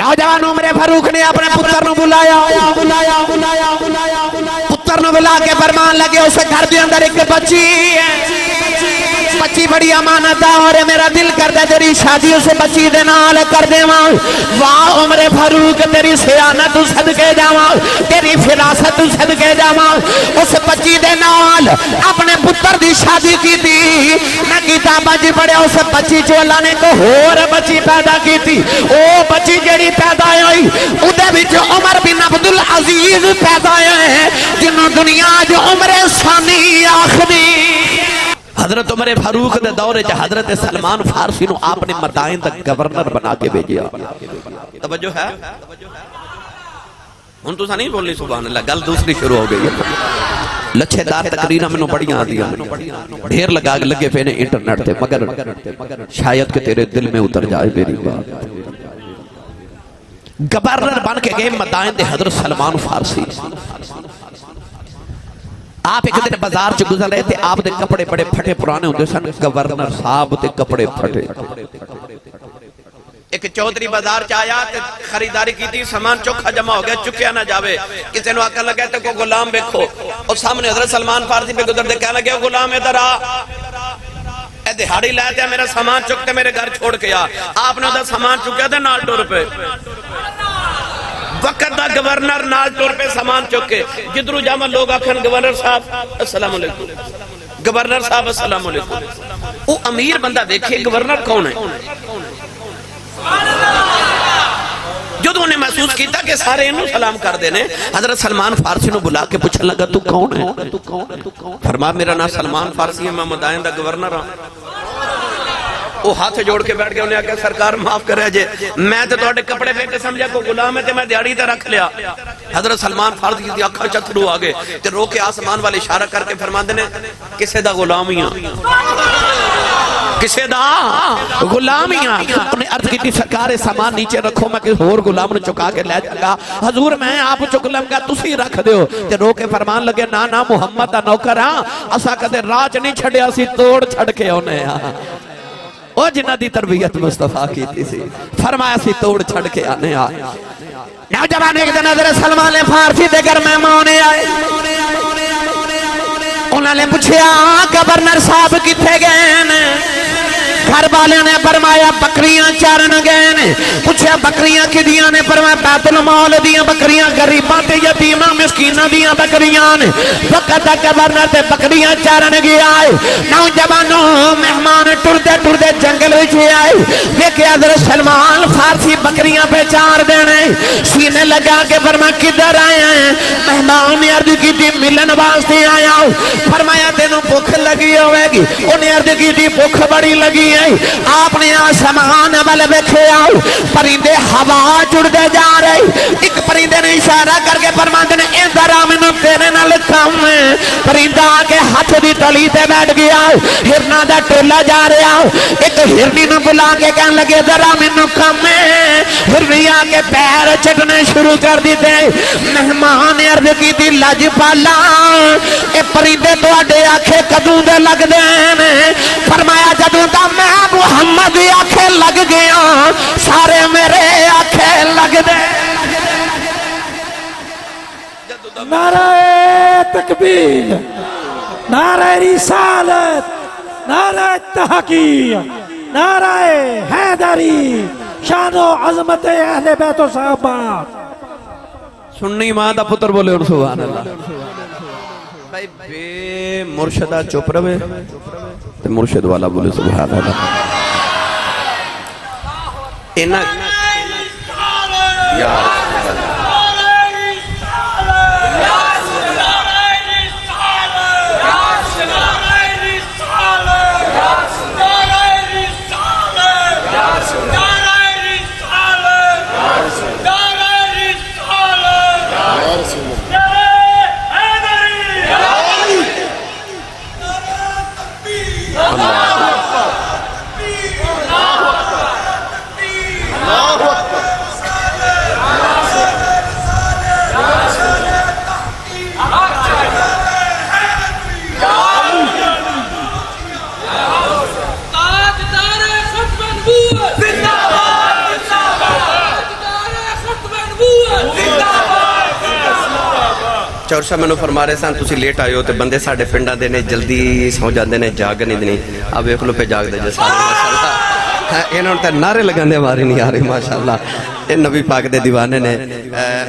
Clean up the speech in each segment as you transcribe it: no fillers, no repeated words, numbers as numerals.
نوجوان عمر فاروق نے اپنے پتر نو بلایا پتر نو بلا کے فرمان لگے اسے گھر دے اندر ایک بچی ہے بچی بڑی امانت ہے اور میرا دل کر دے تیری شادی اسے بچی دے نال کر دے ماں واہ عمر فاروق تیری سیانت صدقے جاواں تیری فراست صدقے جاواں اس بچی دے نال اپنے پتر دی شادی کی تھی نہ کتاباں جی پڑھے اس بچی جو اللہ نے کو اور بچی پیدا کی تھی او بچی جڑی پیدا ہوئی اودے وچ عمر بن عبدالعزیز پیدا ہوئے جنہوں دنیا جو عمر ثانی آخری حضرت عمر فاروق دے دورے چا حضرت سلمان فارسی نو آپ نے مدائن تک گورنر بنا کے بھیجیا توجہ ہے ہن تو سا نہیں بولنی سبحان اللہ گل دوسری شروع ہو گئی لچھے دار تقریرہ میں نو بڑیاں آدیا ڈھیر لگے پہنے انٹرنیٹ تے مگر شاید کہ تیرے دل میں اتر جائے میری بات گورنر بن کے گئے مدائن دے حضرت سلمان فارسی آپ ایک دن بازار چ گزر رہے تھے آپ دے کپڑے بڑے پھٹے پرانے ہوندے سن گورنر صاحب تے کپڑے پھٹے ایک چودھری بازار چ آیا تے خریداری کی تھی سامان چوکھا جمع ہو گیا چکیا نہ جاوے کسی نو آکر لگے تے کو غلام دیکھو اور سامنے حضرت سلمان فارسی پہ گزر دے کہنے لگے غلام ادھر آ اے دہاڑی لائے تے میرا سامان چکتے میرے گھر چھوڑ کے آ آپ نے ادھر سامان چکیا تھے نال ٹور پہ وقت دا گورنر نال ٹور پہ سامان چکے جدرو جامع لوگ آکھن گورنر صاحب السلام علیکم گورنر صاحب السلام علیکم وہ امیر بندہ دیکھے گورنر کون ہے جو تو انہیں محسوس کیتا کہ سارے انہوں سلام کر دینے حضرت سلمان فارسی نو بلا کے پوچھنے لگا تو کون ہے فرما میرا نام سلمان فارسی ہے میں مدائن دا گورنر ہوں وہ ہاتھ جوڑ کے بیٹھ گئے انہیں آکے سرکار معاف کرے جے میں تو توڑے کپڑے پہ کے سمجھا کو غلام ہے تے میں دیاڑی تے رکھ لیا حضرت سلمان فارسی کی اکھا چتھڑو آگے تے رو کے آسمان والے اشارہ کر کے فرما دینے کسے دا غلامیاں کسے دا غلامیاں انہیں عرض کی تھی سرکار سامان نیچے رکھو میں کس اور غلام نے چکا کے لے جاگا حضور میں آپ چکلم کا تسی رکھ دیو تے رو کے فرمان لگے نا محمد دا نوکر ہاں اسا کدے راج نہیں چھڑیا سی توڑ چھڑ کے انہیں او جنہ دی تربیت مصطفیٰ کی تھی سی فرمایا سی توڑ چھڑ کے آنے آئے نوجوان ایک دن حضرت سلمان فارسی دے گھر مہمانے آئے انہوں نے پوچھیا گورنر صاحب کتھے گئے گھر والے نے فرمایا بکریاں چارن گئے نے پوچھا بکریاں کدیاں نے فرمایا بیت المال دیاں بکریاں غریباں تے یتیماں مسکیناں دیاں بکریاں نے وقت گورنر تے بکریاں چارن گیا ہے نوجوانوں مہمان ٹردے جنگل وچ آئے دیکھے حضرت سلمان فارسی بکریاں پہ چار دینے سینے لگا کے فرمایا کدھر آئے ہیں مہمان نے عرض کی تھی ملن واسطے آیا فرمایا تینوں بھوک لگی ہوئے گی انہیں عرض کی تھی بھوک بڑی لگی ہے آپ نے آسمان والے بیٹھے آؤ پرندے ہوا جڑتے جا رہے ایک پرندے نے اشارہ کر کے فرماتے نے ادھر آ مینوں تیرے نال کم ہے پرندہ آ کے ہاتھ دی تلی تے بیٹھ گیا ہرنا دا ٹولا جا رہا ایک ہرنی نو بلا کے کہنے لگے ادھر آ مینوں کم ہے ہرنی آ کے پیر چٹنے شروع کر دیتے مہمان نے عرض کی تھی لج پالا اے پرندے تواڈے آنکھیں کدوں دے لگ دے فرمایا جدوں دا میں محمد آنکھیں لگ گیا سارے میرے آنکھیں لگ دے نعرہ تکبیر نعرہ رسالت نعرہ تحقیق نعرہ حیدری شان و عظمت اہل بیت و صحابہ سننی ماں دا پتر بولے اور سبحان اللہ بھائی بے مرشدہ چپ روے تے مرشد والا بولے سبحان اللہ یا ਚੌਰ ਸਾਹਿਬ ਮੈਨੂੰ ਫਰਮਾ ਰਹੇ ਸਨ ਤੁਸੀਂ ਲੇਟ ਆਏ ਹੋ ਤੇ ਬੰਦੇ ਸਾਡੇ ਪਿੰਡਾਂ ਦੇ ਨੇ ਜਲਦੀ ਸੌ ਜਾਂਦੇ ਨੇ ਜਾਗ ਨਹੀਂ ਆ ਵੇਖ ਲੋ ਪੇ ਜਾਗਦੇ ਜੇ ਸਾਰੇ ਮਾਸ਼ਾਅੱਲਾ ਇਹਨਾਂ ਨੂੰ ਤਾਂ ਨਾਰੇ ਲਗਾਉਂਦੇ ਵਾਰੀ ਨਹੀਂ ਆ ਰਹੀ ਮਾਸ਼ਾਅੱਲਾ ਇਹ ਨਬੀ ਪਾਕ ਦੇ دیਵਾਨੇ ਨੇ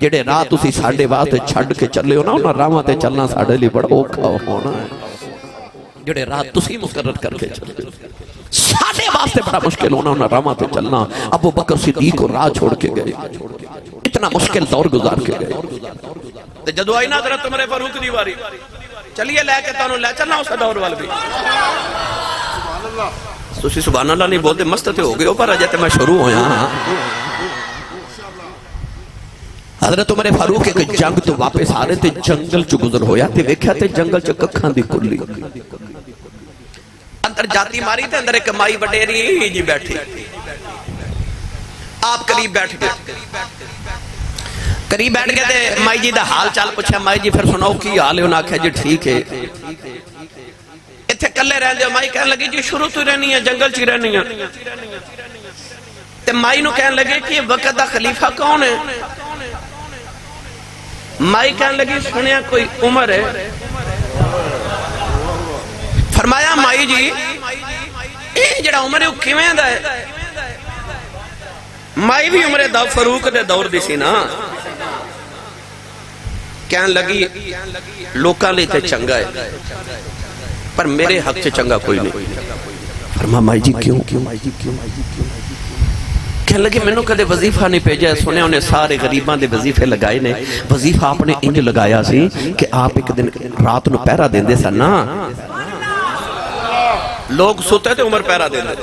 جڑے راہ تسی ساڈے واسطے چھڈ کے چلے ہو نا انہاں راہاں تے چلنا ساڈے لئی بڑا اوکھا ہونا ہے جڑے راہ تسی مقرر کر کے چلے ساڈے واسطے بڑا مشکل ہونا انہاں راہاں تے چلنا ابو بکر صدیق کو راہ چھوڑ کے گئے اتنا مشکل دور گزار کے گئے تے جدو آئی نا حضرت عمر فاروق دی واری چلیے لے کے تانوں لے چلنا اس دور وال بھی تسی سبحان اللہ نہیں بولتے مست تے ہو گئے ہو پر اجے تے میں شروع ہویا ہاں حضرت عمر فاروق ایک جنگ تو واپس آ رہے تھے جنگل چ گزر ہویا تے ویکھیا تے جنگل چ ککھاں دی کلی اندر جاتی ماری تے اندر ایک مائی وڈیری جی بیٹھی آپ قریب بیٹھ گئے قریب بیٹھ گئے تے مائی جی دا حال چال پوچھا مائی جی پھر سناؤ کی حال ہے انہاں آکھیا جی ٹھیک ہے اتھے کلے رہندے ہو مائی کہنے لگی جی شروع تو رہنی ہے جنگل چی رہنی ہے تے مائی نو کہنے لگے کہ وقت دا خلیفہ کون ہے مائی کہنے لگی سنیا کوئی عمر ہے فرمایا مائی جی اے جڑا عمر ہے وہ کیویں دا ہے مائی بھی عمر دا فاروق دے دور دی سی نا کہنے لگی لوکاں لئی تے چنگا ہے پر میرے حق سے چنگا کوئی نہیں فرما مائی جی کیوں کہنے لگے میں نے کدے وظیفہ نہیں بھیجا سنے انہیں سارے غریبان دے وظیفے لگائے نے وظیفہ آپ نے انج لگایا سی کہ آپ ایک دن رات نو پہرا دیندے سن نا لوگ سوتے تھے عمر پہرا دیندے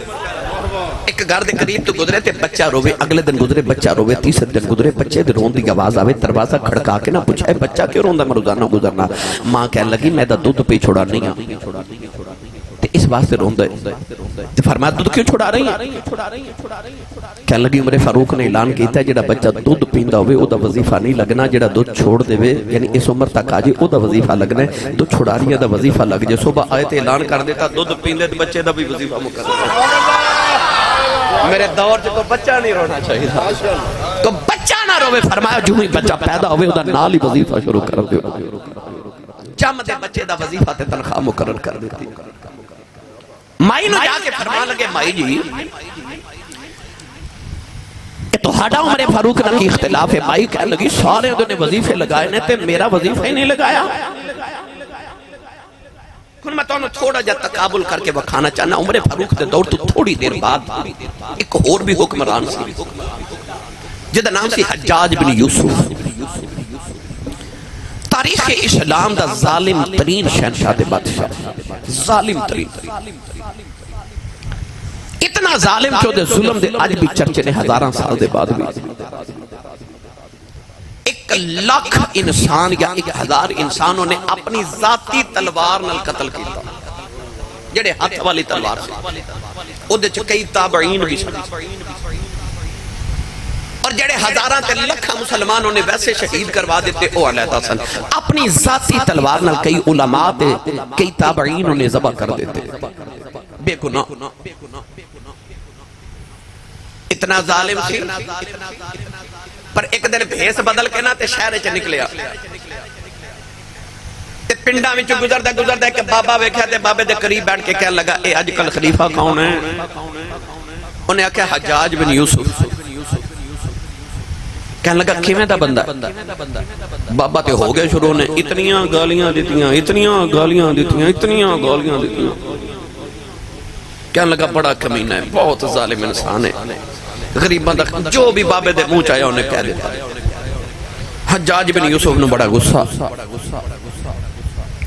ایک گھر دے قریب تو گزرے تے بچہ روے اگلے دن گزرے بچہ روے تیسرے دن گزرے بچے دے رون دی آواز آوے دروازہ کھڑکا کے نہ پوچھائے بچہ کیوں روندا میں روزانہ گزرنا ماں کہنے لگی میں دا دودھ پہ چھوڑا نہیں ہوں تے اس واسطے روندا ہے تے فرمایا دودھ کیوں چھوڑا رہی ہیں کہنے لگی عمر فاروق نے اعلان کیتا ہے جڑا بچہ دودھ پیندا ہوئے او دا وظیفہ نہیں لگنا جڑا دودھ چھوڑ دے وے یعنی اس عمر تک آ جے او دا وظیفہ لگنا ہے دودھ چھوڑاریاں دا وظیفہ لگ جے صبح آئے تے اعلان کر دیتا دودھ پیندے تے بچے دا بھی وظیفہ مقرر میرے دور جو تو بچہ نہیں رونا چاہیے تو بچہ نہ روے فرمایا جو ہی بچہ پیدا ہوئے ادھا نال ہی وظیفہ شروع کر دے جم دے بچے دا وظیفہ تے تنخواہ مقرر کر دیتی مائی نو جا کے فرمان لگے مائی جی تو ہاڑا عمر فاروق نہ کی اختلاف ہے مائی کہنے لگی سارے دنے وظیفے لگائے نے تے میرا وظیفہ ہی نہیں لگایا میں تو تھوڑا جا تقابل کر کے بکھانا چاہنا عمر فاروق دے دور تو تھوڑی دیر بعد ایک اور بھی حکمران سی جدہ نام سی حجاج بن یوسف تاریخ اسلام دا ظالم ترین شہنشاہ دے بادشاہ ظالم ترین اتنا ظالم چو دے ظلم دے آج بھی چرچے نے ہزاراں سال دے بعد بھی 1,00,000 انسان یا 1,000 انسانوں نے اپنی ذاتی تلوار نال قتل کیتا جڑے ہاتھ والی تلوار سے او دے چ کئی تابعین بھی سن اور جڑے ہزاراں تے لکھاں مسلمانوں نے ویسے شہید کروا دیتے او علیحدہ سن اپنی ذاتی تلوار نال کئی علماء تے کئی تابعین نے ذبح کر دیتے بے گناہ اتنا ظالم سی پر ایک دن بھیس بدل کے نا تے شہر چ نکلیا تے پنڈا وچ گزردا کہ بابا ویکھیا تے بابے دے قریب بیٹھ کے کہنے لگا اے اج کل خلیفہ کون ہے انہیں آکھیا حجاج بن یوسف کہنے لگا کیویں دا بندہ بابا تے ہو گئے شروع نے اتنیاں گالیاں دیتیاں کہنے لگا بڑا کمینہ ہے بہت ظالم انسان ہے غریبان دا جو بھی بابے دے منہ چاہیا انہیں کہہ دیتا حجاج بن یوسف نے بڑا غصہ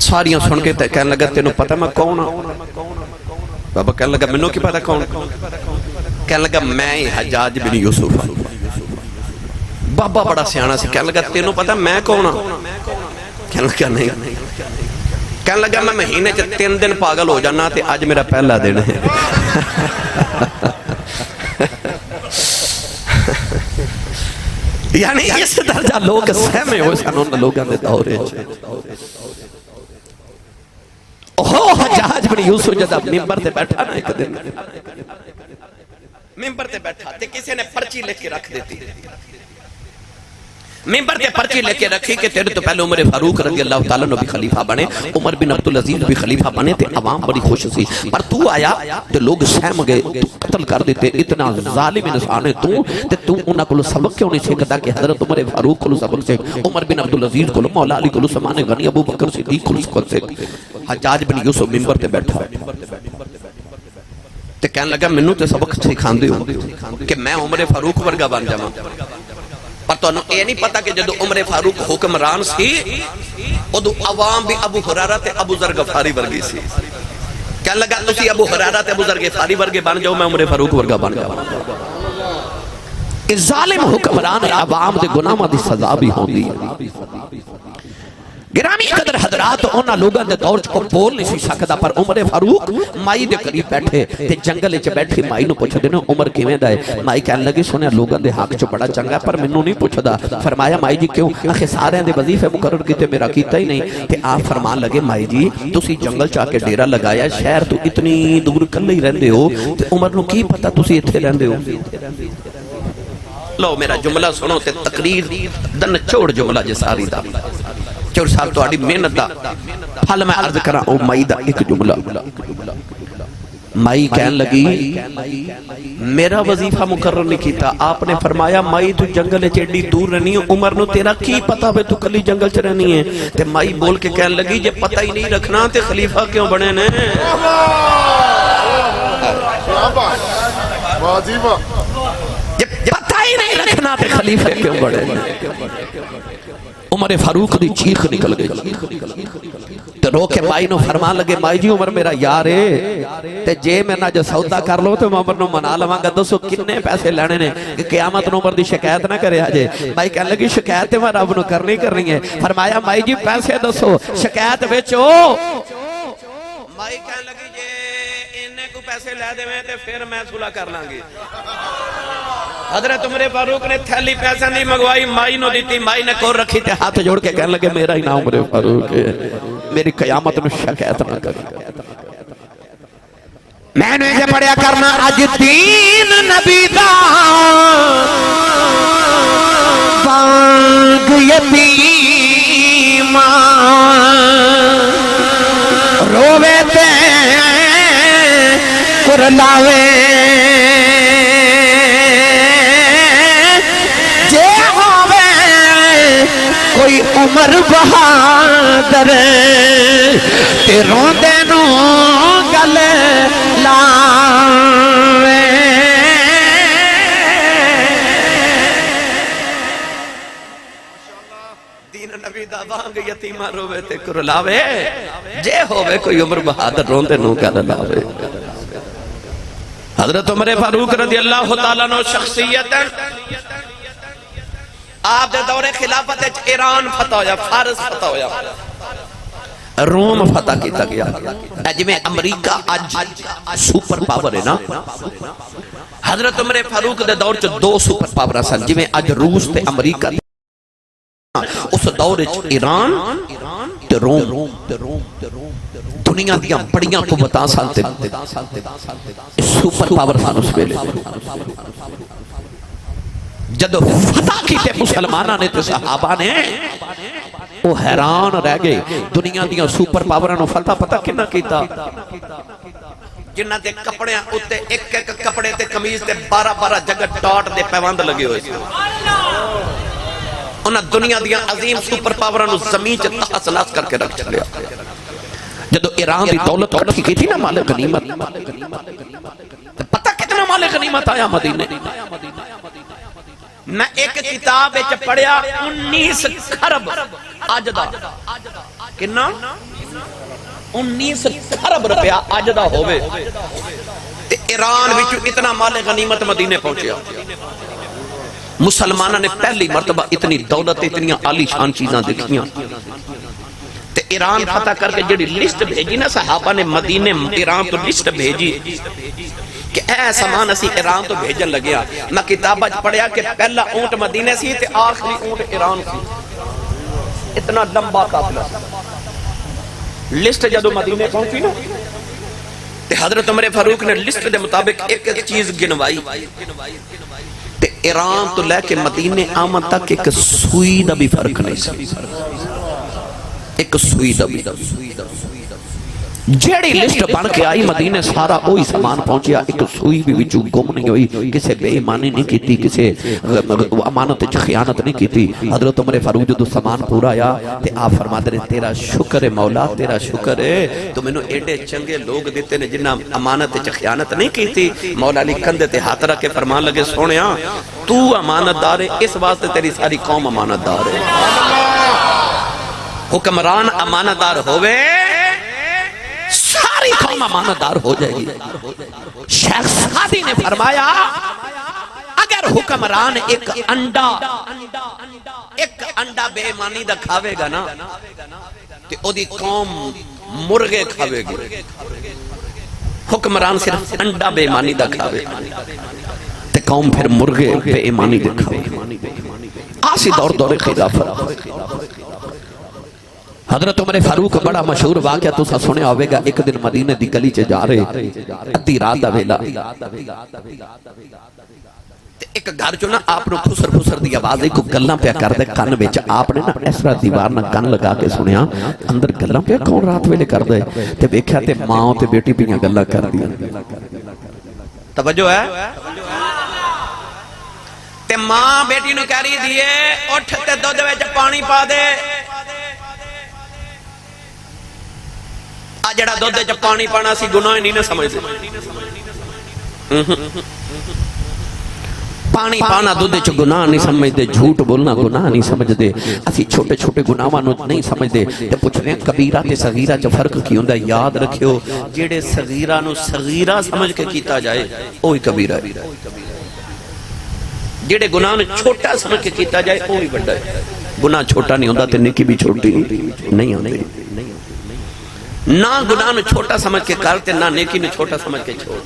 ساریاں سن کے کہنے لگا تینوں پتہ میں کون ہوں بابا کہنے لگا منوں کی پتہ کون کہنے لگا میں حجاج بن یوسف بابا بڑا سیانا سی کہنے لگا تینوں پتہ میں کون ہوں کہنے لگا نہیں کہنے لگا میں مہینے 3 دن پاگل ہو جانا تے آج میرا پہلا دن ہے یعنی اس درجہ لوگ سہمے ہوئے سنوں نے لوگاں دے دورے اوہ حجاج بن یوسف جدہ ممبر تے بیٹھا نا ایک دن ممبر تے بیٹھا تے کسی نے پرچی لکھ کے رکھ دیتی ممبر تے پرچی لے کے رکھی کہ تیرے تو پہلے عمر فاروق رضی اللہ تعالیٰ نے بھی خلیفہ بنے، عمر بن عبدالعزیز بھی خلیفہ بنے تے عوام بڑی خوش سی، پر تو آیا تے لوگ سہم گئے، تو قتل کر دیتے، اتنا ظالم انسان ہے تو انہاں کو سبق کیوں نہیں سیکھتا کہ حضرت عمر فاروق کو سبق سیکھ، عمر بن عبدالعزیز کو، مولا علی کو، سمان غنی، ابو بکر صدیق کو سبق سیکھ۔ حجاج بن یوسف ممبر تے بیٹھا تے کہنے لگا منو تے سبق سکھاندے ہو کہ میں عمر فاروق ورگا بن جاواں، پر تو انہوں یہ نہیں پتا کہ جدو عمر فاروق حکمران سی ادو عوام بھی ابو ہریرہ تے ابو ذر غفاری ورگی سی، کہنے لگا تسی ابو ہریرہ تے ابو ذر غفاری ورگے بن جاؤ، میں عمر فاروق ورگا بن جاواں۔ اس ظالم حکمران عوام دے گناہاں دی سزا بھی ہوندی ہے۔ گرامی قدر حضرات انہاں لوگاں دے دور کو بول نہیں سی سکدا، پر عمر فاروق مائی دے قریب بیٹھے تے جنگل وچ بیٹھی مائی نو پوچھدے نے عمر کیویں دا ہے؟ مائی کہن لگی سنیا لوگاں دے حق چ بڑا چنگا پر مینوں نہیں پوچھدا۔ فرمایا مائی جی کیوں؟ آخر سارے دے وظیفے مقرر کیتے میرا کیتا ہی نہیں۔ تے آپ فرمان لگے مائی جی تسی جنگل چا کے ڈیرا لگایا، شہر تو اتنی دور کلے ہی رہندے ہو تے عمر نو کی پتہ تسی ایتھے رہندے ہو؟ لو میرا جملہ سنو تے تقریر دن چھوڑ جملہ جے ساری دا چور صاحب تو آڑی محنت دا پھل میں عرض کرا او مائی دا ایک جملہ۔ مائی کہن لگی میرا وظیفہ مقرر نہیں کیتا، آپ نے فرمایا مائی تو جنگل چیڑی دور رہنی ہے، عمر نو تیرا کی پتا بے تو کلی جنگل چ رہنی ہے؟ تے مائی بول کے کہن لگی جے پتہ ہی نہیں رکھنا تے خلیفہ کیوں بنے نے؟ جے پتہ ہی نہیں رکھنا تے خلیفہ کیوں بنے نے؟ عمر فاروق دی چیخ نکل گئی تو رو کے مائی نو فرمان لگے مائی جی عمر میرا یار ہے تے جے میں نہ جو سودا کر لو تو میں عمر نو منا لواں گا، دسو کتنے پیسے لینے نے کہ قیامت نو عمر دی شکایت نہ کرے آجے۔ مائی کہنے لگی شکایت میں رب نو کرنی ہے۔ فرمایا مائی جی پیسے دسو شکایت بیچو۔ مائی کہنے لگی جے انہیں کو پیسے لے دے میں تے پھر میں صلح کر لوں گی۔ حضرت عمر فاروق نے تھیلی پیسہ نہیں منگوائی، مائی نو دیتی، مائی نے کور رکھی تے ہاتھ جوڑ کے کہنے لگے میرا ہی نام عمر فاروق ہے، میری قیامت میں شکایت نہ کر۔ میں نے یہ پڑھیا کرنا اج دین نبی دا بانگ یتیم روے تے کرلاوے کوئی عمر بہادر تے روندے نو گل لاوے۔ دین نبی دا بانگ یتیمہ روے تے کرلاوے، جے ہووے کوئی عمر بہادر روندے نو گل لاوے۔ حضرت عمر فاروق رضی اللہ تعالیٰ عنہ شخصیت آپ دے دور خلافت ایران فتح ہویا، فارس فتح ہویا، روم فتح کیتا گیا۔ جویں امریکہ اج سپر پاور ہے نا، حضرت عمر فاروق دے دور چ دو سپر پاور سن، جویں اج روس تے امریکہ اس دور چ ایران تے روم دنیا دیاں بڑیاں قوتاں سن تے سپر پاور سن اس ویلے۔ جدو فتح کیتے مسلمانہ نے تے صحابہ نے وہ حیران رہ گئے، دنیا دیاں سپر پاورانو فتح پتہ کنا کیتا؟ جنہ دے کپڑے اتے ایک ایک کپڑے تے کمیز تے 12 جگہ ڈاٹ دے پیوند لگے ہوئے سے انہاں دنیا دیاں عظیم سپر پاورانو زمین چ تحس نحس کر کے رکھ چلیا۔ جدو ایران دی دولت اکٹھی کی تھی نا مال غنیمت، پتہ کتنا مال غنیمت آیا مدینے؟ میں ایک کتاب وچ پڑھیا 19 خرب اج دا کنا 19 خرب روپیہ اج دا ہووے تے ایران وچ اتنا مال غنیمت مدینے پہنچیا۔ مسلمانوں نے پہلی مرتبہ اتنی دولت اتنی عالی شان چیزاں دیکھیاں تے ایران فتح کر کے جڑی لسٹ بھیجی نا صحابہ نے مدینے ایران تو لسٹ بھیجی کہ اے سامان اسی ایران تو بھیجن لگیا۔ میں کتابہ پڑھیا کہ پہلا اونٹ مدینے سی تے آخری اونٹ ایران سی، اتنا لمبا قافلہ۔ لسٹ جدو مدینے پہنچی نا تے حضرت عمر فاروق نے لسٹ دے مطابق ایک ایک چیز گنوائی تے ایران تو لے کے مدینے آمد تک ایک سوئی دا بھی فرق نہیں سی، ایک سوئی دا بھی جیڑی لسٹ بن کے آئی مدینے سارا وہی سامان پہنچیا، ایک سوئی بھی وچوں گم نہیں ہوئی، کسے بے ایمانی نہیں کیتی، کسے امانت وچ خیانت نہیں کیتی۔ حضرت عمر فاروق جو سامان پورا آیا تے آپ فرماتے ہیں تیرا شکر ہے مولا، تیرا شکر ہے تو مینوں ایڈے چنگے لوگ دیتے نے جنہاں امانت وچ خیانت نہیں کیتی۔ مولا علی کندھے تے ہاتھ رکھ کے فرمان لگے سونیا تو امانت دار ہے، اس واسطے تیری ساری قوم امانت دار ہے۔ حکمران امانت دار ہوئے ساری قوم امانتدار ہو جائے گی۔ شیخ سعدی نے فرمایا اگر حکمران ایک انڈا بے ایمانی دا کھاوے گا نا تے او دی قوم مرغے کھاوے گی۔ حکمران صرف انڈا بے ایمانی دا کھاوے تے قوم پھر مرغے بے ایمانی دا کھاوے۔ آسی دور خلافت حضرت عمر فاروق بڑا مشہور واقعہ تو سنے ہوئے گا، ایک دن مدینے دی گلی چے جا رہے ادھی رات دا ویلا، ایک گھر چو نا آپ نے پھسر دی آواز کو گلاں پہ کر دے کان وچ، آپ نے نا اس طرح دیوار نہ کان لگا کے سنیا اندر گلاں پہ کون رات ویلے کر دے تے ویکھیا تے ماں تے بیٹی پیاں گلاں کر دیا۔ توجہ ہے تے ماں بیٹی نو کہہ رہی دیے اٹھ تے دودھ وچ پانی پا دے، جڑا دودھ وچ پانی پانا سی گناہ نہیں نہ سمجھتے، پانی پانا دودھ وچ گناہ نہیں سمجھتے، جھوٹ بولنا گناہ نہیں سمجھتے، اسی چھوٹے چھوٹے گناہاں نو نہیں سمجھتے تے پوچھنے ہیں کبیرہ تے صغیرہ چ فرق کی ہوندا ہے؟ یاد رکھیو جڑے صغیرہ نو صغیرہ سمجھ کے کیتا جائے وہی کبیرہ ہے، جڑے گناہ نو چھوٹا سمجھ کے کیتا جائے وہی بڑا ہے۔ گناہ چھوٹا نہیں ہوندا تے نیکی بھی چھوٹی نہیں ہوندی، نہ گناہ نو چھوٹا سمجھ کے کرتے نہ نیکی نو چھوٹا سمجھ کے چھوڑ۔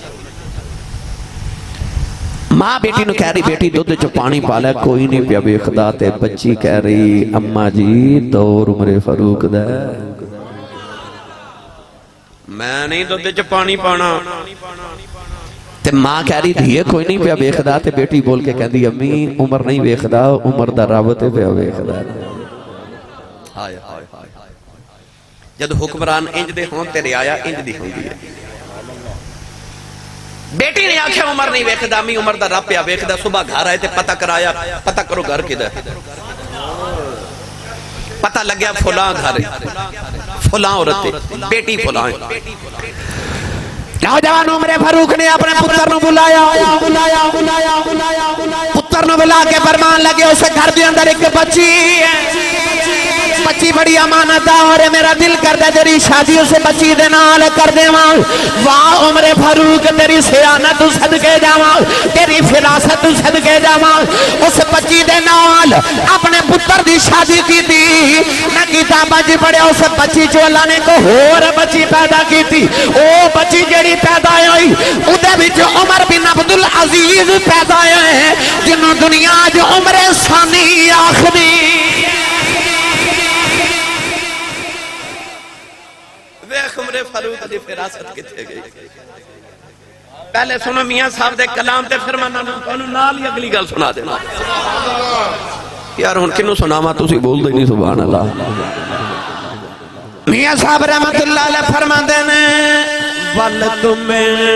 ماں بیٹی نو کہہ رہی بیٹی دودھ چ پانی پالا کوئی نہیں پیا ویکھدا تے بچی کہہ رہی اماں جی دور عمر فاروق دا میں نہیں دودھ چ پانی پانا تے ماں کہہ رہی دھیے کوئی نہیں پیا ویکھدا تے بیٹی بول کے کہندی امی عمر نہیں ویکھدا عمر دا رب تے پیا ویکھدا۔ ہائے ہائے جد حکمران انج دے ہون تے رعایا انج دی ہوندی ہے۔ بیٹی نے آکھیا عمر نہیں ویکھدا امی عمر دا رب پیا ویکھدا، صبح گھر آئے تے پتہ کرایا، پتہ کرو گھر کدھر، پتہ لگیا فلاں گھر فلاں عورت بیٹی فلاں۔ نوجوان عمر فاروق نے اپنے پتر نو بلایا، پتر نو بلا کے فرمان لگے اسے گھر دے اندر ایک بچی ہے، بچی بڑی امانت دار ہے، میرا دل کردا تیری شادی اسے بچی دے نال کر دیواں۔ واہ عمر فاروق تیری سیانت صدقے جاواں، تیری فراست صدقے جاواں، اس بچی دے نال اپنے پتر دی شادی کیتی، نہ کتاباں وچ پڑھیا اس بچی چ اللہ نے کو ہور بچی پیدا کیتی، او بچی جڑی پیدا ہوئی اودے وچ عمر بن عبد العزیز پیدا ہوئے جنوں دنیا جو عمر ثانی آخری۔ عمر فاروق دی فراست کتے گئی؟ پہلے سنو میاں صاحب دے کلام تے پھر میں نال ہی اگلی گل سنا دینا۔ یار ہن کنوں سناواں تسی بول دے نہیں سبحان اللہ۔ میاں صاحب رحمت اللہ علیہ فرماندے نے ول تمہیں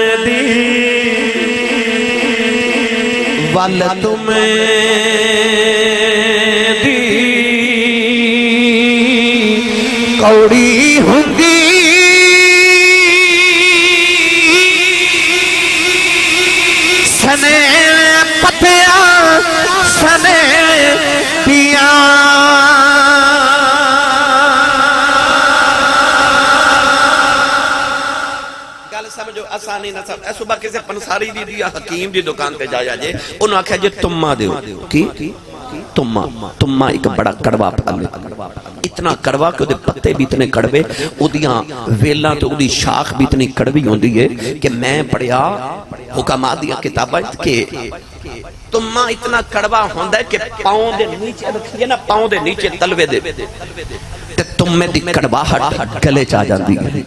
دی کوڑی ہوندی سنے پتیاں سنے پیاں گل سمجھو آسانی نہ سب صبح کسی پنساری دی یا حکیم دی دکان پہ جایا جے انہوں آکھا جے تمہ دیو کی تمہ ایک بڑا کڑوا پھل اتنا کڑوا کہ پتے بھی اتنے کڑوے ادیاں ویلاں تو ادی شاخ بھی اتنی کڑوی ہوندی ہے کہ میں پڑھیا حکمات دیا کتابہ کہ تمہ اتنا کڑوا ہوندا ہے کہ پاؤں دے نیچے رکھیے نا پاؤں دے نیچے تلوے دے تے تمہ دی کڑوا ہٹ گلے چاہ جاندی ہے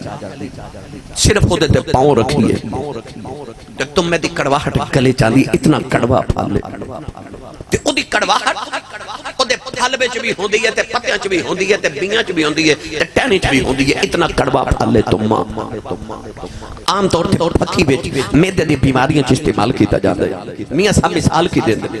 صرف خود تے پاؤں رکھیے تے تمہ دی کڑوا ہٹ گلے چاہ دی اتنا کڑوا پھل ਉਹਦੀ ਕੜਵਾਹਟ ਉਹਦੇ ਫਲ ਵਿੱਚ ਵੀ ਹੁੰਦੀ ਹੈ ਤੇ ਪੱਤਿਆਂ 'ਚ ਵੀ ਹੁੰਦੀ ਹੈ ਤੇ ਬੀਆਂ 'ਚ ਵੀ ਹੁੰਦੀ ਹੈ ਤੇ ਟਹਿਣੀ 'ਚ ਵੀ ਹੁੰਦੀ ਹੈ ਇਤਨਾ ਕੜਵਾ ਫਲ ਹੈ ਤੁਮਾ ਆਮ ਤੌਰ ਤੇ ਪੱਖੀ ਵਿੱਚ ਮੈਦੇ ਦੀ ਬਿਮਾਰੀਆਂ 'ਚ ਇਸਤੇਮਾਲ ਕੀਤਾ ਜਾਂਦਾ ਹੈ ਮੀਆਂ ਸਾਹਿਬ ਮਿਸਾਲ ਕੀ ਦਿੰਦੇ ਨੇ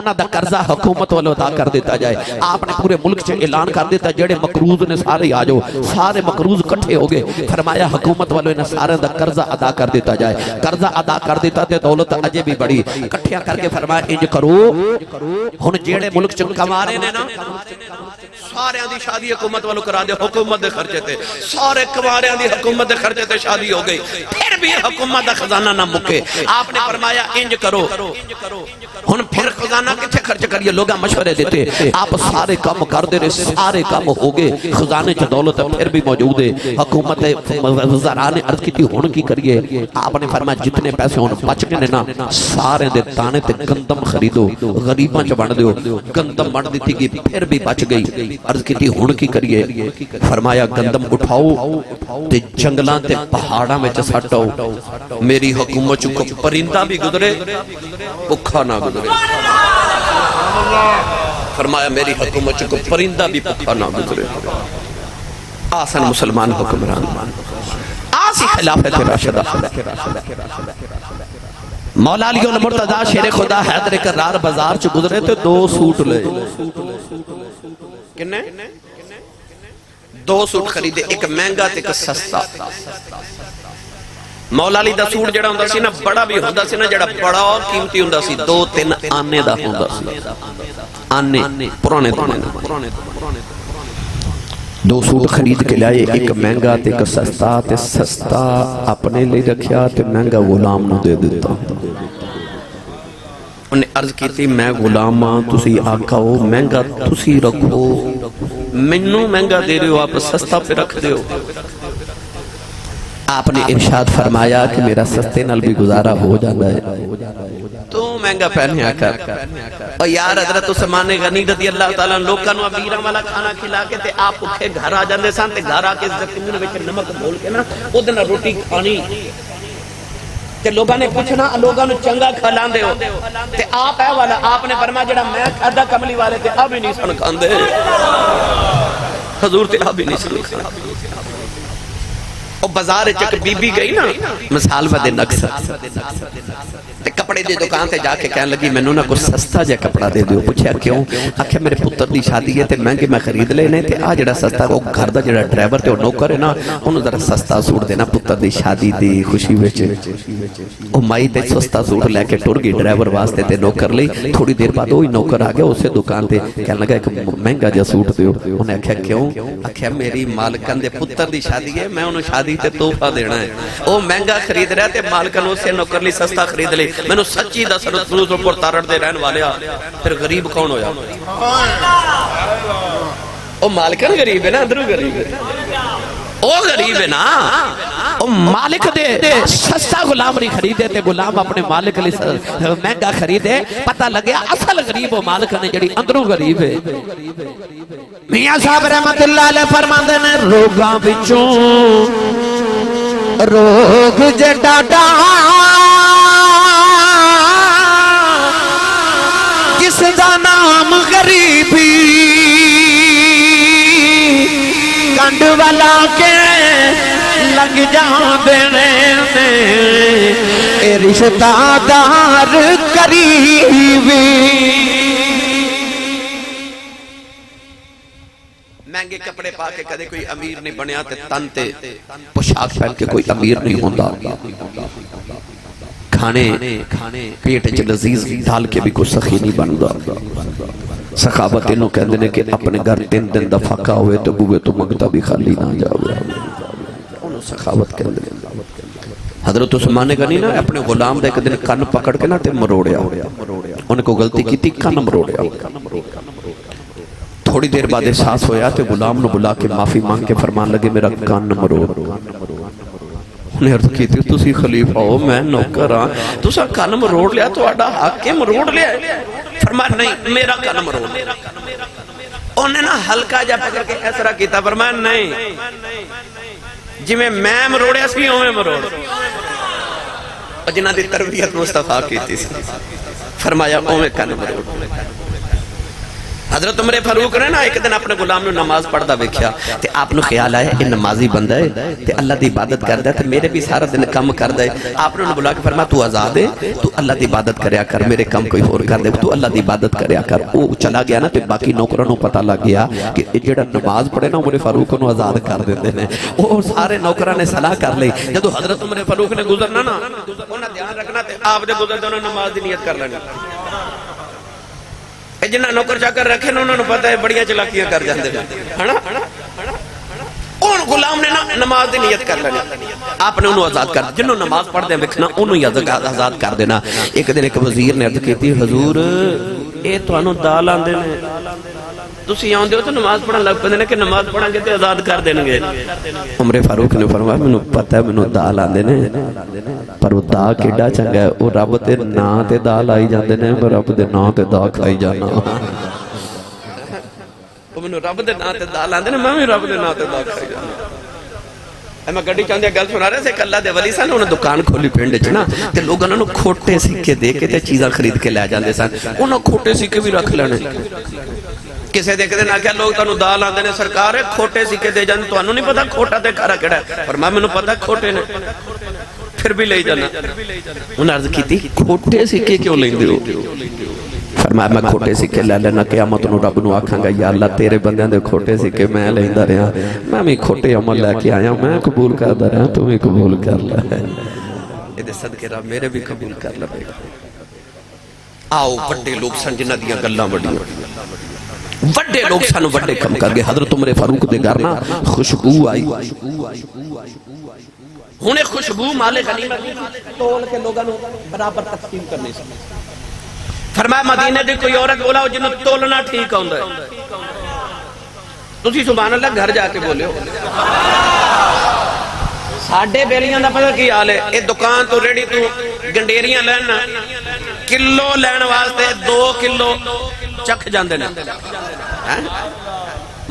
انہاں دا قرضہ حکومت والوں ادا کر دیتا جائے. آپ نے پورے ملک سے اعلان کر دیتا جڑے مقروض نے سارے آ جاؤ, سارے مقروض کٹھے ہو گئے. فرمایا حکومت والوں نے سارے دا قرضہ ادا کر دیتا جائے. قرضہ ادا کر دیتا تے دولت اجے بھی بڑی کٹھیاں کر کے فرمایا انج کرو ہن جڑے ملک چ کمارے نے نا سارے دی شادی حکومت والوں کرا دے, حکومت دے خرچے تے سارے کماریاں دی حکومت دے خرچے تے شادی ہو گئی. پھر بھی حکومت دا خزانہ نہ مکے. آپ نے فرمایا انج کرو ہن پھر خزانہ کتھے خرچ کریے. لوگاں مشورے دیتے, آپ سارے کام کر دے رہے, سارے کام ہو گئے, خزانے چ دولت پھر بھی موجود ہے. حکومت وزراء نے عرض کی ہن کی کریے. آپ نے فرمایا جتنے پیسے ہن بچ گئے نا سارے دے دانے تے گندم خریدو, غریباں چ بانٹ دیو. گندم بانٹ دتی گئی, پھر بھی بچ گئی. عرض کی ہن کی کریے. فرمایا گندم اٹھاؤ تے جنگلاں تے پہاڑاں وچ سٹو. میری حکومت کو پرندہ بھی گزرے بھوکا نہ گزرے. فرمایا میری حکومت کو پرندہ بھی بھوکا نہ گزرے. آسن مسلمان حکمران آسی خلافت راشدہ. مولا علی المرتضی شیر خدا حیدر کرار بازار چ گزرے تے 2 سوٹ لے. کنے 2 سوٹ خریدے, ایک مہنگا تے ایک سستا. مولا علی دا سوٹ جڑا ہوندا سی نا بڑا بھی ہوندا سی نا, جڑا بڑا قیمتی ہوندا سی 2-3 آنے دا ہوندا سی. آنے پرانے زمانے 2 سوٹ خرید کے لائے, ایک مہنگا تے ایک سستا. تے سستا اپنے لے رکھیا تے مہنگا غلام نو دے دیتا. انہیں عرض کی تھی میں غلام ہاں, تسی آقا ہو, مہنگا تسی رکھو, منو مہنگا دے رہے ہو, آپ سستا پہ رکھ دے ہو. آپ نے ارشاد فرمایا کہ میرا سستے نال بھی گزارا ہو جاتا ہے, تو مہنگا پہنیا کر. اور یار حضرت عثمان غنی رضی اللہ تعالیٰ لوکاں نو امیراں والا کھانا کھلا کے تے آپ بھوکے گھر آ جاندے سن, تے گھر آ کے زمین وچ نمک گھول کے نا اودے نال روٹی کھانی. تے لوگاں نے پوچھنا لوگاں نو چنگا کھلاندے ہو, تے آپ اے والا آپ نے فرمایا جڑا میں کھادا کملی والے تے اب ہی نہیں سن کھاندے. حضور تے اب ہی نہیں سن کھاندے. او بازار چک بی بی گئی نا مثال بدے نقص تے کپڑے دی دکان تے جا کے کہنے لگی مینوں نہ کچھ سستا جے کپڑا دے دیو. پوچھا کیوں؟ آکھیا میرے پتر دی شادی ہے تے مہنگے میں خرید لے نے, تے آ جڑا سستا او گھر دا جڑا ڈرائیور تے او نوکر ہے نا اونوں ذرا سستا سوٹ دینا پتر دی شادی دی خوشی وچ. او مائی تے سستا سوٹ لے کے ٹر گئی ڈرائیور واسطے تے نوکر لئی. تھوڑی دیر بعد وہی نوکر آ گیا اسے دکان تے, کہنے لگا ایک مہنگا جا سوٹ دیو. انہیں آکھیا کیوں؟ آکھیا میری مالکن دے پتر دی شادی ہے, میں انہوں شادی تے تحفہ دینا ہے. او مہنگا خرید رہا تے مالکن اسے نوکر لی سستا خرید لے. میں نو سچی دس رسول پر تارڑ دے رہن والے پھر غریب کون ہویا؟ او مالکن غریب ہے نا, اندروں غریب ہے, او غریب ہے نا. او مالک دے سستا غلام نہیں خریدے تے غلام اپنے مالک لی مہنگا خریدے. پتہ لگیا اصل غریب او مالک نے جڑی اندروں غریب ہے. میاں صاحب رحمت اللہ علیہ فرماندے نے روگاں وچوں روگ جے ڈاڈا جس دا نام غریبی کنڈ والا کے لگ جاندے نے, اے رشتہ دار قریبی. مہنگے کپڑے پا کے کدے کوئی امیر نہیں بنیا تے تن تے پوشاک پہن کے کوئی امیر نہیں ہوندا. کھانے پیٹ چ لذیذ ڈال کے بھی کوئی سخی نہیں بندا. سخاوت انہوں کہندے نے کہ اپنے گھر 3 دن دا فاقہ ہوئے تو بوئے تو منگتا بھی خالی نہ جاوے. انہوں سخاوت کہندے نے. حضرت عثمان غنی نا اپنے غلام دا ایک دن کن پکڑ کے نا تے مروڑیا. انہیں کو غلطی کی تھی, کن مروڑیا. تھوڑی دیر بعد احساس ہویا تے غلام نو بلا کے معافی مانگ کے فرمان لگے میرا کان مروڑ. انہیں عرض کی تھی تسی خلیفہ ہو, میں نوکر ہاں, تسا کان مروڑ لیا تو آڈا حق کے مروڑ لیا. فرمایا نہیں میرا کان مروڑ. انہیں نا ہلکا جا پکڑ کے ایسرا کیتا. فرمایا نہیں جی میں مروڑیا سی ہوں مروڑ. جنہ دی تربیت مصطفیٰ کی تھی. فرمایا اوہ کان مروڑ. حضرت عمر فاروق نے نا ایک دن اپنے غلام نو نماز پڑھدا ویکھیا تے آپ نو خیال آیا یہ نمازی بندہ ہے تے اللہ دی عبادت کردا ہے تے میرے بھی سارا دن کم کردا ہے. آپ نے انہوں بلا کے فرمایا تو آزاد ہے تو اللہ دی عبادت کریا کر میرے کم کوئی اور کر دے تو اللہ دی عبادت کریا کر. وہ چلا گیا نا تے باقی نوکراں نو پتہ لگ گیا کہ جڑا نماز پڑھے نا عمر فاروق نو آزاد کر دیندے نے. وہ سارے نوکراں نے صلاح کر لئی جدو حضرت عمر فاروق نے گزرنا نا انہاں دھیان رکھنا تے آپ دے گزرتے انہاں نماز دی نیت کر لینی. جنہ نوکر چاکر رکھے نا انہوں نے پتہ ہے بڑیاں چلاکیاں کر جاندے ہیں ان غلام نے نماز دی نیت کر لینی. آپ نے انہوں آزاد کر جنہوں نماز پڑھ دیں وکھنا انہوں ہی آزاد کر دینا. ایک دن ایک وزیر نے عرض کی تھی حضور اے تو انہوں دال آندے نے تسی آندے ہو تو نماز پڑھن لگ پندے نے کہ نماز پڑھن گے تے آزاد کر دیں گے. عمر فاروق نے فرمایا مینوں پتہ ہے مینوں دال آندے نے پر وہ دا کیڈا چنگا ہے وہ رب دے ناں تے دال آئی جاندے نے میں رب دے ناں تے دا کھائی جانا. وہ مینوں رب دے ناں تے دال آندے نے میں بھی رب دے ناں تے دا کھائی جانا. میں گڈی چاندے گل سنا رہے سے اللہ دے ولی سن انہوں دکان کھولی پنڈ وچ نا تے لوگ انہوں کھوٹے سکے دے کے تے چیزاں خرید کے لے جاندے سن. انہوں کھوٹے سکے بھی رکھ لینے. کسے دیکھ دے نا کیا لوگ تانوں دال آندے نے سرکار ہے کھوٹے سکے دے جاندے تانوں نہیں پتہ کھوٹا تے کھارا کیڑا ہے. فرمایا مینوں پتہ کھوٹے نے پھر بھی لے جانا. انہوں عرض کی تھی کھوٹے سکے کیوں لیندے ہو؟ فرمایا میں کھوٹے سکے لے لینا قیامت نو رب نو آکھاں گا یا اللہ تیرے بندیاں دے کھوٹے سکے میں لیندا رہا میں بھی کھوٹے عمل لے کے آیا میں قبول کردا رہا تو بھی قبول کر لے. اے صدقے رب میرے بھی قبول کر لے. آؤ بڑے لوگ سن جنہاں دیاں گلاں وڈیاں وڈے لوگ سن وڈے کم کر گئے. حضرت عمر فاروق دے گھر نا خوشبو آئی. ہن خوشبو مال غنیمت تول کے لوگاں نو برابر تقسیم کرنی سی. فرمایا مدینے دی کوئی عورت بولا جنہوں تولنا ٹھیک ہوندا ہے. تسی سبحان اللہ گھر جا کے بولے ہو. ساڈے بیلیاں دا پتہ کی حال ہے اے دکان تو ریڑی تو گنڈیریاں لینا کلو لین واسطے 2 کلو چکھ جاندے نے.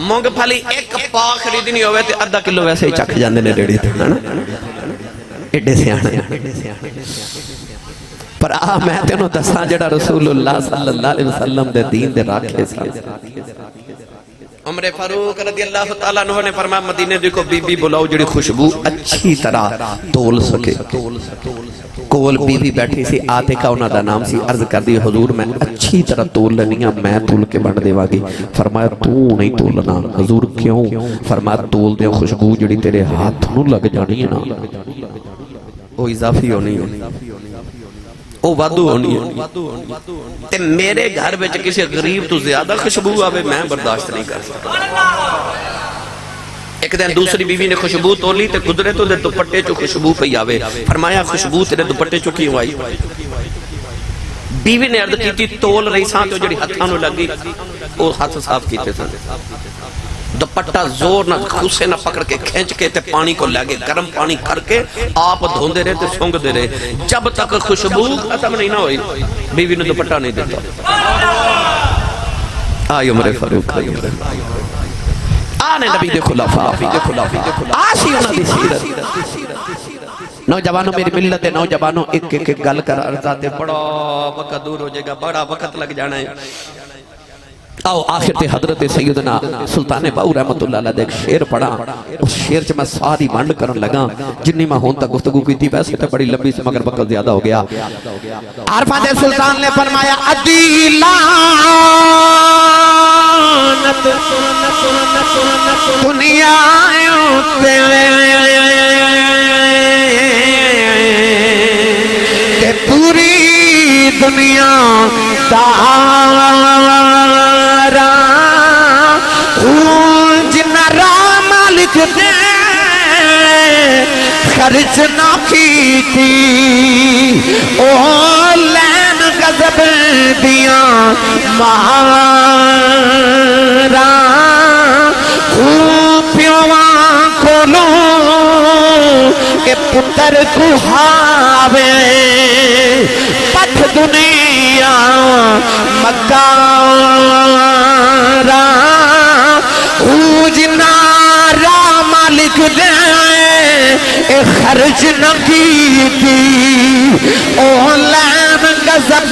مونگ پھلی ایک پا خریدنی ہوئے تے آدھا کلو ویسے ہی چکھ جاندے نے ریڑی تے ایڈے سیانے. پر میں تینوں دساں جڑا رسول اللہ صلی اللہ علیہ وسلم دے دین دے راکھے سن. عمر فاروق رضی اللہ تعالیٰ عنہ نے فرمایا مدینے دی کو بی بی بلاؤ جڑی خوشبو اچھی طرح تول سکے. کول بی بی بیٹھی سی آتے کا انہاں دا نام سی. عرض کر دی حضور میں اچھی طرح تول لنیاں میں تول کے بند دے واگی. فرمایا تو نہیں تولنا. حضور کیوں؟ فرمایا تول دے خوشبو جڑی تیرے ہاتھ نو لگ جانی ہے نا وہ اضافی ہونی ہے او وادو ہونی ہے تے میرے گھر وچ کسی غریب تو زیادہ خوشبو آوے میں برداشت نہیں کر سکتا. ایک دن دوسری بیوی نے خوشبو تولی تے قدرت دے دوپٹے چو خوشبو پئی آوے. فرمایا خوشبو تیرے دوپٹے چو کیوں آئی؟ بیوی نے عرض کی تول رہی سان تو جڑی ہتھاں نو لگی او ہاتھ صاف کیتے سن. دوپٹہ زور نہ خوشے نہ پکڑ کے کھینچ کے تے پانی کو لگے گرم پانی کر کے آپ دھوندے رہے تے سونگ دے رہے جب تک خوشبو ختم نہیں نہ ہوئی بیوی نے دوپٹہ نہیں دیتا. آئی عمر فاروق آنے نبی دے خلافہ آسی انہاں دی سیرت. نوجوانوں میری ملت ہے نوجوانوں ایک ایک گل کر ارزا تے بڑا وقت دور ہو جائے گا بڑا وقت لگ جانا ہے. آؤ آخر تے حضرت سیدنا سلطان باؤ رحمت اللہ علیہ ایک شعر پڑھا. اس شعر چ میں ساری ونڈ کرن لگا جنی میں ہون تک گفتگو کی تھی ویسے تے بڑی لمبی سے مگر وقت زیادہ ہو گیا. عرفات سلطان نے فرمایا عدیلانت دنیا تے پوری دنیا دارا جنہ رام لکھ دے خرچ نہ کی تھی او لین غضب دیاں مارا پیواں کھولو کہ پتر کو ہاوے پتھ دنیا مکارا جنا رام لکھ دے خرچ نہ کی تھی او لین غضب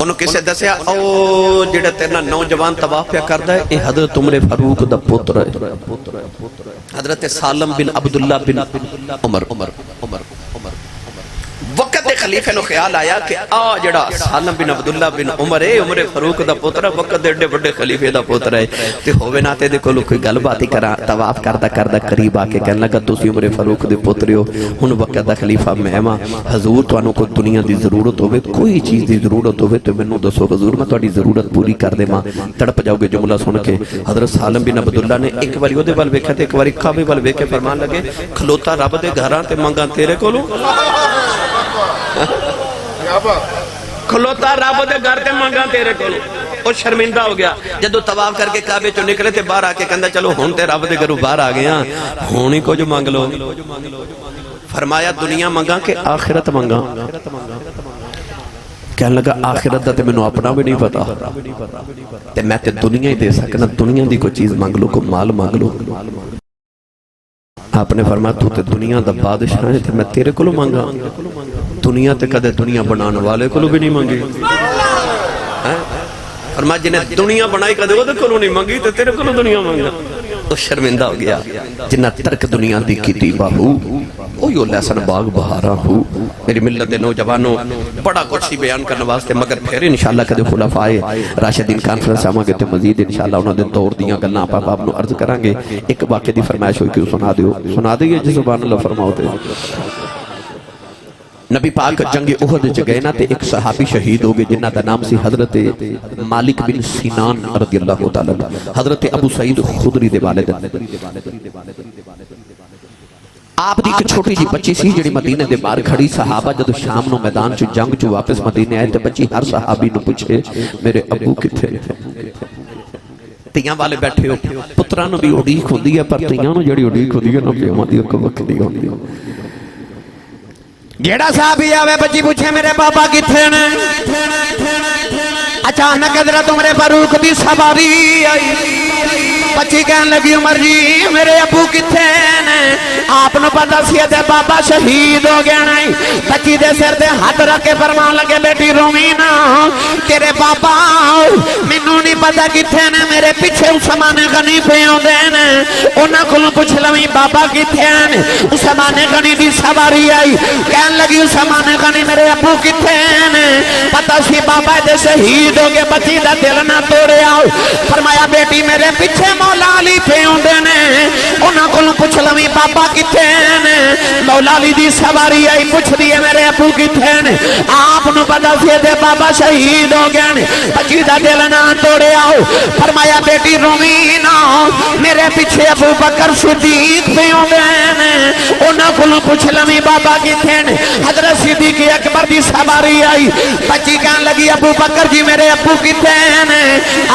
ਉਹਨੂੰ ਕਿਸੇ ਦੱਸਿਆ ਉਹ ਜਿਹੜਾ ਤੇਰੇ ਨਾਲ ਨੌਜਵਾਨ ਤਵਾਫ ਪਿਆ ਕਰਦਾ ਹੈ ਇਹ ਹਜ਼ਰਤ ਉਮਰ ਫਾਰੂਕ ਦਾ ਪੁੱਤਰ ਹੈ, حضرت سالم بن عبداللہ بن عمر۔ وقت دے خلیفے نو خیال آیا کہ آ جڑا سالم بن عبداللہ بن عمر ہے عمر فاروق دا پوتر ہے، وقت دے بڑے خلیفے دا پوتر ہے تے ہووے نہ تے دے کولوں کوئی گل بات ہی کراں۔ طواف کردا قریب آ کے کہن لگا تسی عمر فاروق دے پوتر ہو، ہن وقت دا خلیفہ میں ہاں، حضور تانوں کو دنیا دی ضرورت ہوے، کوئی چیز دی ضرورت ہوے تے مینوں دسو حضور، میں تہاڈی ضرورت پوری کر دیواں۔ تڑپ جاؤ گے جملہ سن کے۔ حضرت سالم بن عبداللہ نے ایک باری اودے ول ویکھیا تے ایک باری کعبے ول ویکھ کے فرمان لگے کھلوتا رب دے گھراں تے منگاں تیرے کولوں، کھلوتا رب دے گھر تے منگاں تیرے کولوں۔ وہ شرمندہ ہو گیا جدو طواف کر کے کعبے چوں نکلے تے باہر آ کے کہندا چلو ہن تے رب دے گھروں باہر آ گئے ہاں، ہن ہی کچھ منگ لو۔ فرمایا دنیا منگاں کہ آخرت منگاں؟ کہنے لگا آخرت دا تے مینوں اپنا بھی نہیں پتا تے میں تے دنیا ہی دے سکنا، دنیا دی کوئی چیز مانگ لو، کوئی مال مانگ لو۔ آپ نے فرمایا تو تے دنیا دا بادشاہ ہے تے میں تیرے کولوں مانگا؟ دنیا تے کدے دنیا بنان والے کولوں بھی نہیں مانگی۔ فرمایا جنہیں دنیا بنائی کدے وہ دے کولوں نہیں مانگی تے تیرے کولوں دنیا مانگا۔ تو شرمندہ ہو گیا جنہ ترک دنیا دی کیتی باہو او یو لہسن باغ بہارا ہو۔ میری ملت دے نوجوانوں بڑا کچھ سی بیان کرنے واسطے مگر پھر انشاءاللہ کدے خلفائے راشدین کانفرنس آواں گے تے مزید انشاءاللہ انہاں دے دور دیاں گلاں آپ نو عرض کران گے۔ ایک واقعے دی فرمائش ہوئی کہ سنا دیو، سنا دئیے جی سبحان اللہ فرماؤ تے۔ نبی پاک جنگ احد وچ گئے نا تے ایک صحابی شہید ہو گئے جنہ دا نام سی حضرت مالک بن سینان رضی اللہ تعالی عنہ، حضرت ابو سعید خدری دے والد۔ آپ دی ایک چھوٹی جی بچی سی جڑی مدینے دے باہر کھڑی، صحابہ جدو شام نو میدان چ جنگ چ واپس مدینے آئے تے بچی ہر صحابی نو پوچھے میرے ابو کتھے؟ تیاں والے بیٹھے ہو، پتراں نو بھی اڈیک ہوندی ہے پر تیاں نو جڑی اڈیک ہوندی ہے نا پیواں دی اک وکھری ہوندی ہے۔ جیڑا صحابی آوے بچی پوچھے میرے بابا کتھے نے؟ اچانک حضرت عمر فاروق دی سواری آئی، بچی کہن لگی عمر جی میرے ابو کتھے نے؟ آپ نو پتہ سی تے بابا شہید ہو گیا نہیں۔ بچی دے سر دے ہاتھ رکھ کے فرمان لگے بیٹی رومی نا، تیرے بابا مینوں نہیں پتہ کتھے نے، میرے پیچھے عثمان غنی پہ ہوندے نے، انہاں کولوں پوچھ لویں بابا کتھے نے؟ عثمان غنی دی سواری آئی، کہن لگی عثمان غنی میرے ابو کتھے نے؟ پتہ سی بابا دے شہید ہو گئے، بچی دا دل نہ توڑیا۔ فرمایا بیٹی میرے پیچھے مولا علی پہ ہوندے نے، انہاں کولوں پوچھ لویں بابا کتھے نے؟ مولا علی دی سواری آئی پوچھ دیئے میرے ابو کتھے نے؟ آپ نو پتہ سی دے بابا شہید ہو گئے نے، بچی دا دل نہ توڑے آؤ۔ فرمایا بیٹی رومی نا، میرے پیچھے ابو بکر صدیق پہ ہوندے نے، انہاں کولوں پوچھ لویں بابا کتھے نے؟ حضرت صدیق اکبر دی سواری آئی، بچی کہن لگی ابو بکر جی میرے ابو کتھے نے؟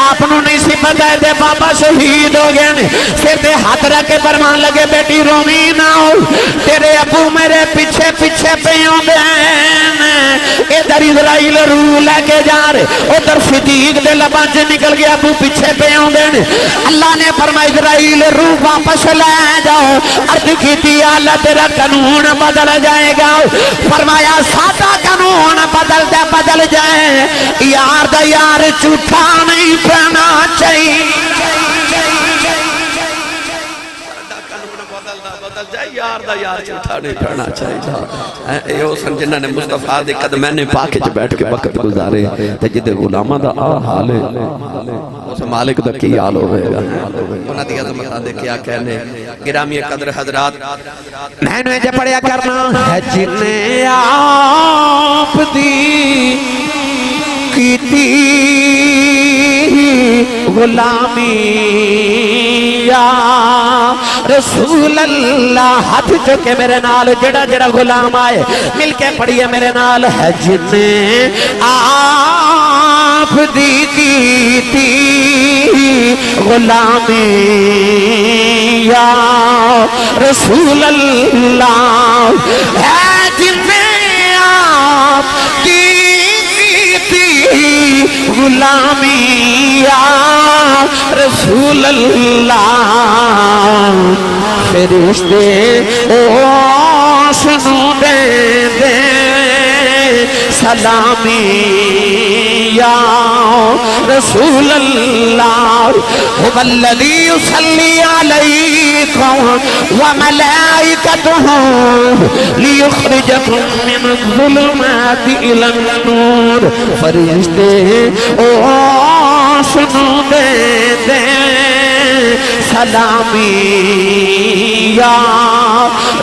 آپ نو نہیں سی پتہ دے بابا شہید ہو گئے نے۔ سر دے ہاتھ رکھ کے فرمان لگے بیٹی رومی نہ ہو، تیرے ابو میرے پیچھے پیچھے پہ ہوندے نے، ادھر اسرائیل روح لے کے جا رہے، ادھر صدیق دے لباں سے نکل گیا ابو پیچھے پہ ہوندے نے۔ اللہ نے فرمایا اسرائیل روح واپس لے جاؤ، عرض کیتی اللہ تیرا قانون بدل جائے گا۔ فرمایا سادہ قانون بدل جائے، یار دا یار جھوٹا نہیں پڑنا چاہیے، بدل جائے یار دا یار جھوٹا نہیں پڑنا چاہیے۔ اے او سن جنہاں نے مصطفیٰ دے قدمین پاک وچ بیٹھ کے وقت گزارے تے جدے غلاماں دا آ حال ہے اس مالک دا کی حال ہوے گا۔ انہاں دی عظمتاں دے کیا کہنے۔ گرامی قدر حضرات، میں نے جے پڑھیا کرنا ہے جن آپ دی کیتی غلامی یا رسول اللہ ہاتھ چکے میرے نال جڑا جڑا غلام آئے مل کے پڑھیے میرے نال ہے جنہیں آپ دی کیتی غلامی یا رسول اللہ ہے جنہیں آپ دی کیتی غلامی یا رسول اللہ فرشتے او سنو دے دے سلامی یا رسول اللہ هو الذي يصلي عليكم وملائكته ليخرجكم من الظلمات إلى النور فرشتے او سنو دے دے سلامی یا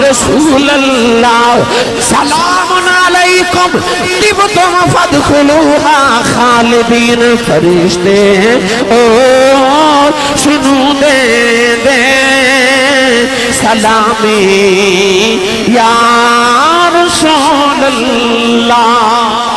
رسول اللہ سلام علیکم طبتم فادخلوها خالدین فرشتے او سنو دے دے سلامی یا رسول اللہ